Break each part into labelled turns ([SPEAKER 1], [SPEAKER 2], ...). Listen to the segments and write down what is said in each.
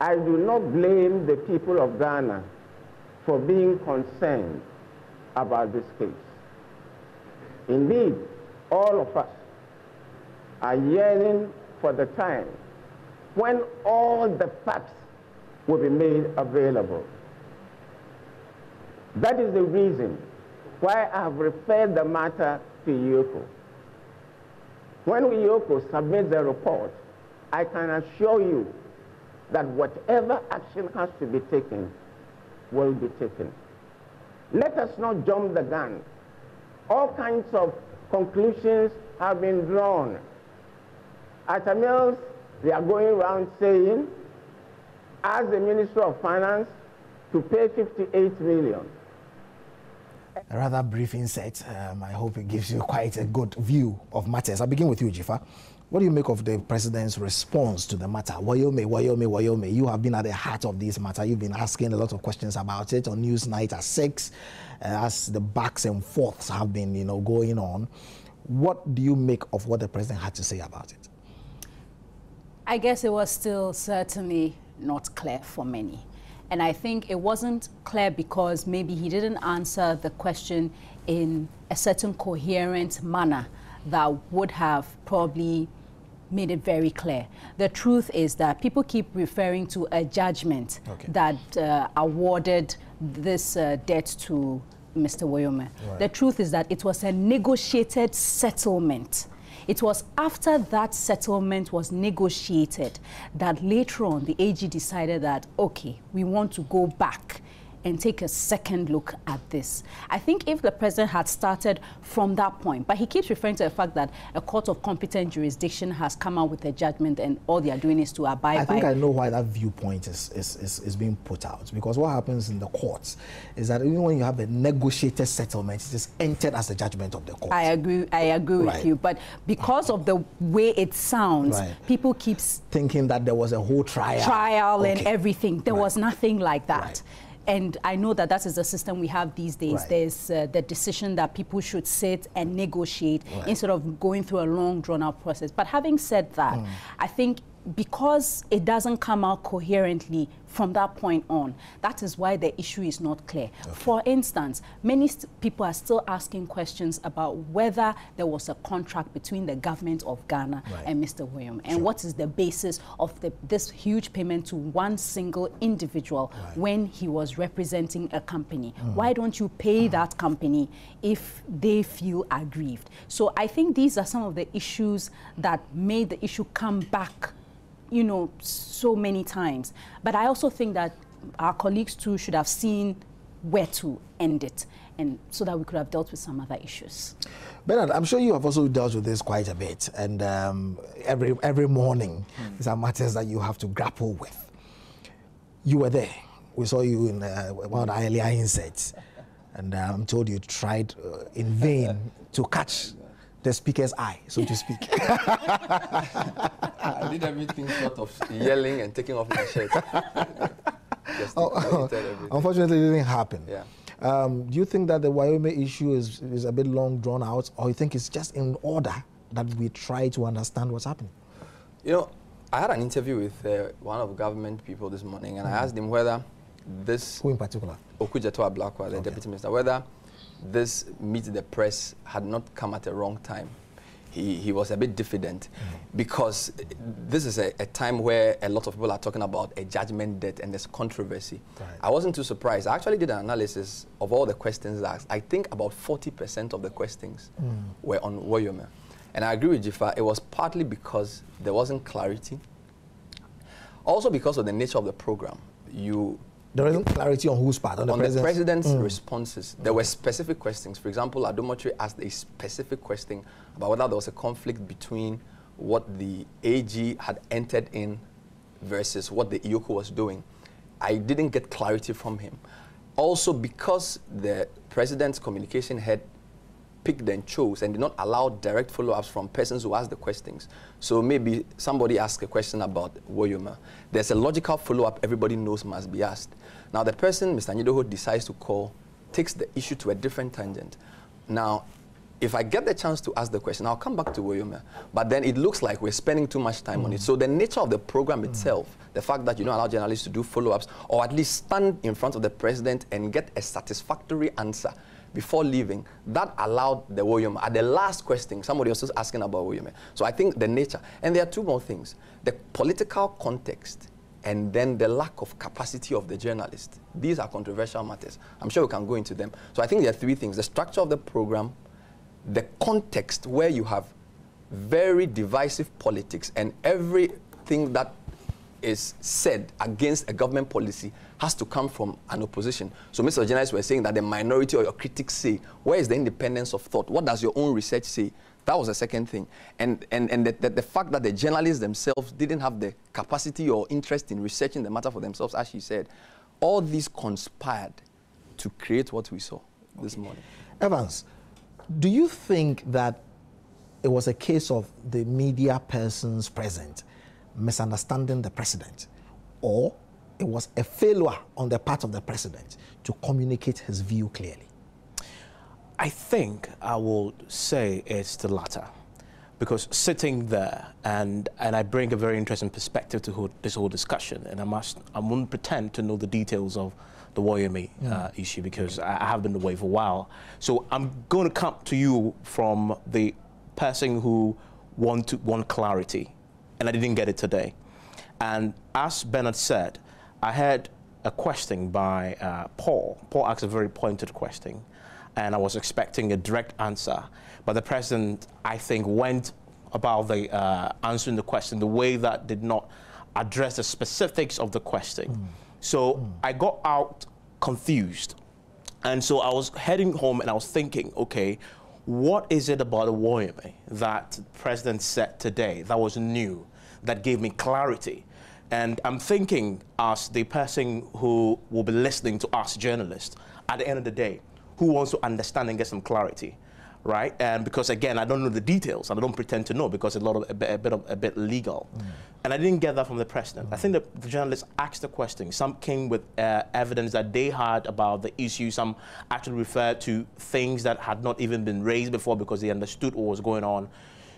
[SPEAKER 1] I do not blame the people of Ghana for being concerned about this case. Indeed, all of us are yearning for the time when all the facts will be made available. That is the reason why I have referred the matter to IOCO. When IOCO submits the report, I can assure you that whatever action has to be taken will be taken. Let us not jump the gun. All kinds of conclusions have been drawn. At Mills, they are going around saying, ask the Minister of Finance to pay 58 million.
[SPEAKER 2] A rather brief insight. I hope it gives you quite a good view of matters. I'll begin with you, Jifa. What do you make of the president's response to the matter? Wayome. You have been at the heart of this matter. You've been asking a lot of questions about it on Newsnight at 6, as the backs and forths have been, going on. What do you make of what the president had to say about it?
[SPEAKER 3] I guess it was still certainly not clear for many. And I think it wasn't clear because maybe he didn't answer the question in a certain coherent manner that would have probably made it very clear. The truth is that people keep referring to a judgment that awarded this debt to Mr. Wayome. Right. The truth is that it was a negotiated settlement. It was after that settlement was negotiated that later on the AG decided that, okay, we want to go back and take a second look at this. I think if the president had started from that point, but he keeps referring to the fact that a court of competent jurisdiction has come out with a judgment and all they are doing is to abide by.
[SPEAKER 2] I think I know why that viewpoint is being put out, because what happens in the courts is that even when you have a negotiated settlement, it is entered as the judgment of the court.
[SPEAKER 3] I agree with you, but because of the way it sounds, people keep
[SPEAKER 2] thinking that there was a whole trial
[SPEAKER 3] and everything. There was nothing like that. And I know that that is the system we have these days. There's the decision that people should sit and negotiate instead of going through a long, drawn-out process. But having said that, I think because it doesn't come out coherently from that point on, that is why the issue is not clear. For instance, many people are still asking questions about whether there was a contract between the government of Ghana and Mr. Wayome, and what is the basis of this huge payment to one single individual when he was representing a company. Why don't you pay that company if they feel aggrieved? So I think these are some of the issues that made the issue come back so many times. But I also think that our colleagues too should have seen where to end it, and so that we could have dealt with some other issues.
[SPEAKER 2] Bernard, I'm sure you have also dealt with this quite a bit, and every morning these are matters that you have to grapple with. You were there. We saw you in one of the earlier inserts, and I'm told you tried in vain to catch the speaker's eye, so to speak.
[SPEAKER 4] I did everything short of yelling and taking off my shirt.
[SPEAKER 2] Unfortunately, it didn't happen. Do you think that the Wayome issue is a bit long drawn out, or you think it's just in order that we try to understand what's happening?
[SPEAKER 4] I had an interview with one of the government people this morning, and I asked him whether this...
[SPEAKER 2] Who in particular?
[SPEAKER 4] Okudzeto Ablakwa, the deputy minister, whether this meet the press had not come at a wrong time. He was a bit diffident because this is a time where a lot of people are talking about a judgment debt and there's controversy. I wasn't too surprised. I actually did an analysis of all the questions asked. I think about 40% of the questions were on Wayome. And I agree with Jifa, it was partly because there wasn't clarity. Also because of the nature of the program.
[SPEAKER 2] There isn't clarity on whose part? On the
[SPEAKER 4] president's responses. There were specific questions. For example, Adomotri asked a specific question about whether there was a conflict between what the AG had entered in versus what the IOCO was doing. I didn't get clarity from him. Also, because the president's communication head picked and chose and did not allow direct follow-ups from persons who asked the questions. So maybe somebody asked a question about Wayome. There's a logical follow-up everybody knows must be asked. Now the person Mr. Nyidoho decides to call takes the issue to a different tangent. Now, if I get the chance to ask the question, I'll come back to Woyome. But then it looks like we're spending too much time on it. So the nature of the program itself, the fact that you don't allow journalists to do follow-ups, or at least stand in front of the president and get a satisfactory answer before leaving, that allowed the Woyome. At the last question, somebody was just asking about Woyome. So I think the nature, and there are two more things. The political context and then the lack of capacity of the journalist. These are controversial matters. I'm sure we can go into them. So I think there are three things: the structure of the program, the context where you have very divisive politics and everything that is said against a government policy has to come from an opposition. So Mr. Journalists were saying that the minority or your critics say, where is the independence of thought? What does your own research say? That was the second thing. And the fact that the journalists themselves didn't have the capacity or interest in researching the matter for themselves, as she said, all these conspired to create what we saw this morning.
[SPEAKER 2] Evans, do you think that it was a case of the media persons present misunderstanding the president, or it was a failure on the part of the president to communicate his view clearly?
[SPEAKER 5] I think I will say it's the latter, because sitting there, and I bring a very interesting perspective to this whole discussion, and I won't pretend to know the details of the Woyome issue, because I have been away for a while. So I'm going to come to you from the person who want clarity, and I didn't get it today. And as Bernard said, I had a question by Paul. Paul asked a very pointed question, and I was expecting a direct answer. But the president, I think, went about the answering the question the way that did not address the specifics of the question. So I got out confused. And so I was heading home and I was thinking, okay, what is it about the Woyome that the president said today that was new, that gave me clarity? And I'm thinking, as the person who will be listening to us journalists, at the end of the day, who wants to understand and get some clarity, right? And because again, I don't know the details, and I don't pretend to know, because a bit legal. And I didn't get that from the president. I think the journalists asked the question. Some came with evidence that they had about the issue. Some actually referred to things that had not even been raised before because they understood what was going on.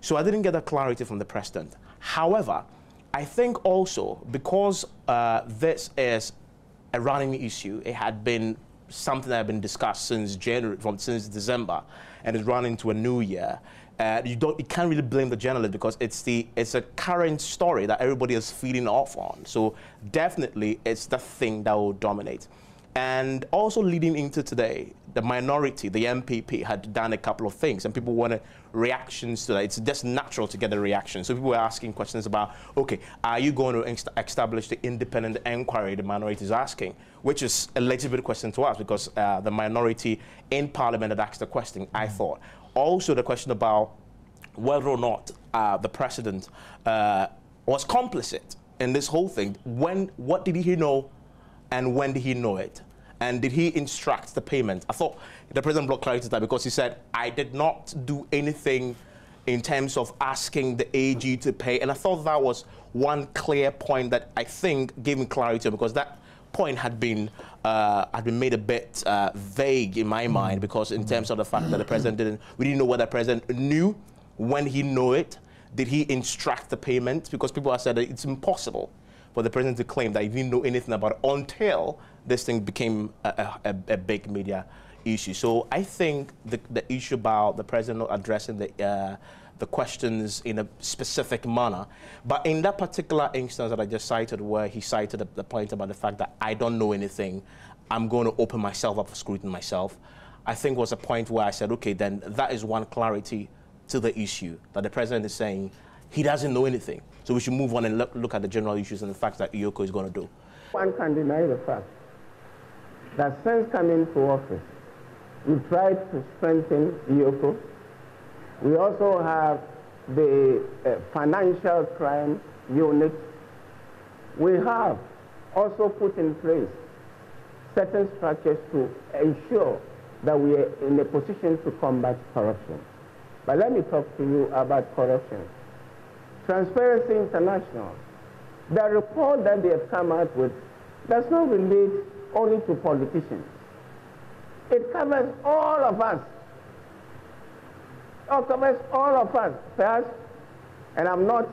[SPEAKER 5] So I didn't get that clarity from the president. However, I think also because this is a running issue, it had been something that had been discussed since since December, and is running into a new year. You can't really blame the journalist, because it's a current story that everybody is feeding off on. So definitely it's the thing that will dominate. And also leading into today, the minority, the MPP, had done a couple of things, and people wanted reactions to that. It's just natural to get a reaction. So people were asking questions about, okay, are you going to establish the independent inquiry the minority is asking? Which is a legitimate question to ask, because the minority in Parliament had asked the question, I thought. Also the question about whether or not the president was complicit in this whole thing. What did he know, and when did he know it? And did he instruct the payment? I thought the president brought clarity to that, because he said, I did not do anything in terms of asking the AG to pay. And I thought that was one clear point that I think gave me clarity, because that point had been made a bit vague in my mind, because in terms of the fact that the president we didn't know what the president knew, when he knew it, did he instruct the payment? Because people have said that it's impossible for the president to claim that he didn't know anything about it until this thing became a big media issue. So I think the issue about the president not addressing the questions in a specific manner, but in that particular instance that I just cited, where he cited the point about the fact that I don't know anything, I'm going to open myself up for scrutiny myself, I think was a point where I said, okay, then that is one clarity to the issue, that the president is saying he doesn't know anything. So we should move on and look at the general issues and the facts that Iyoko is going to do.
[SPEAKER 1] One can deny the fact that since coming to office, we tried to strengthen Iyoko. We also have the financial crime unit. We have also put in place certain structures to ensure that we are in a position to combat corruption. But let me talk to you about corruption. Transparency International, the report that they have come out with does not relate only to politicians. It covers all of us. covers all of us. First, and I'm not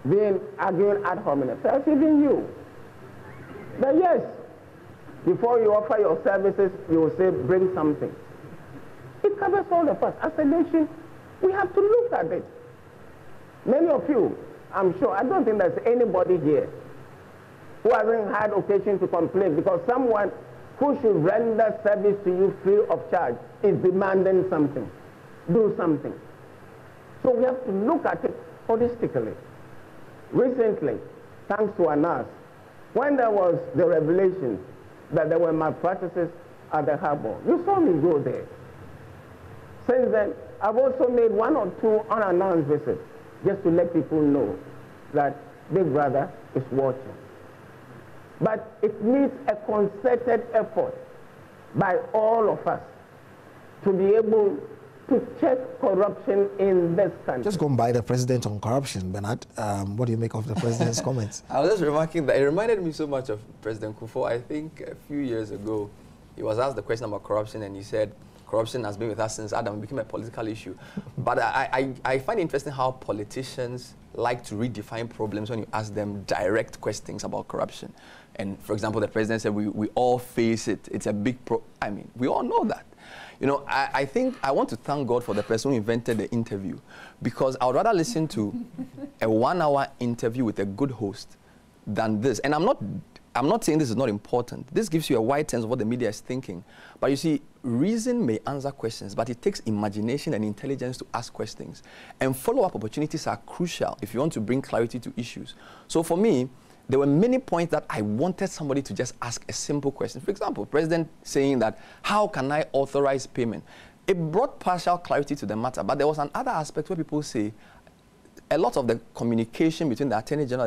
[SPEAKER 1] being arguing ad hominem, first even you. But yes, before you offer your services, you will say, bring something. It covers all of us. As a nation, we have to look at it. Many of you, I'm sure, I don't think there's anybody here who hasn't had occasion to complain because someone who should render service to you free of charge is demanding something. Do something. So we have to look at it holistically. Recently, thanks to ANAS, when there was the revelation that there were malpractices at the harbor, you saw me go there. Since then, I've also made 1 or 2 unannounced visits just to let people know that Big Brother is watching. But it needs a concerted effort by all of us to be able to check corruption in this country.
[SPEAKER 2] Just going by the president on corruption, Bernard, what do you make of the president's comments?
[SPEAKER 4] I was just remarking that it reminded me so much of President Kufuor. I think a few years ago, he was asked the question about corruption, and he said, corruption has been with us since Adam. It became a political issue. But I find it interesting how politicians like to redefine problems when you ask them direct questions about corruption. And for example, the president said, we all face it. It's a big I mean, we all know that. You know, I think I want to thank God for the person who invented the interview, because I would rather listen to a 1-hour interview with a good host than this. And I'm not saying this is not important. This gives you a wide sense of what the media is thinking. But you see, reason may answer questions, but it takes imagination and intelligence to ask questions. And follow-up opportunities are crucial if you want to bring clarity to issues. So for me, there were many points that I wanted somebody to just ask a simple question. For example, President saying that, how can I authorize payment? It brought partial clarity to the matter, but there was another aspect where people say a lot of the communication between the Attorney General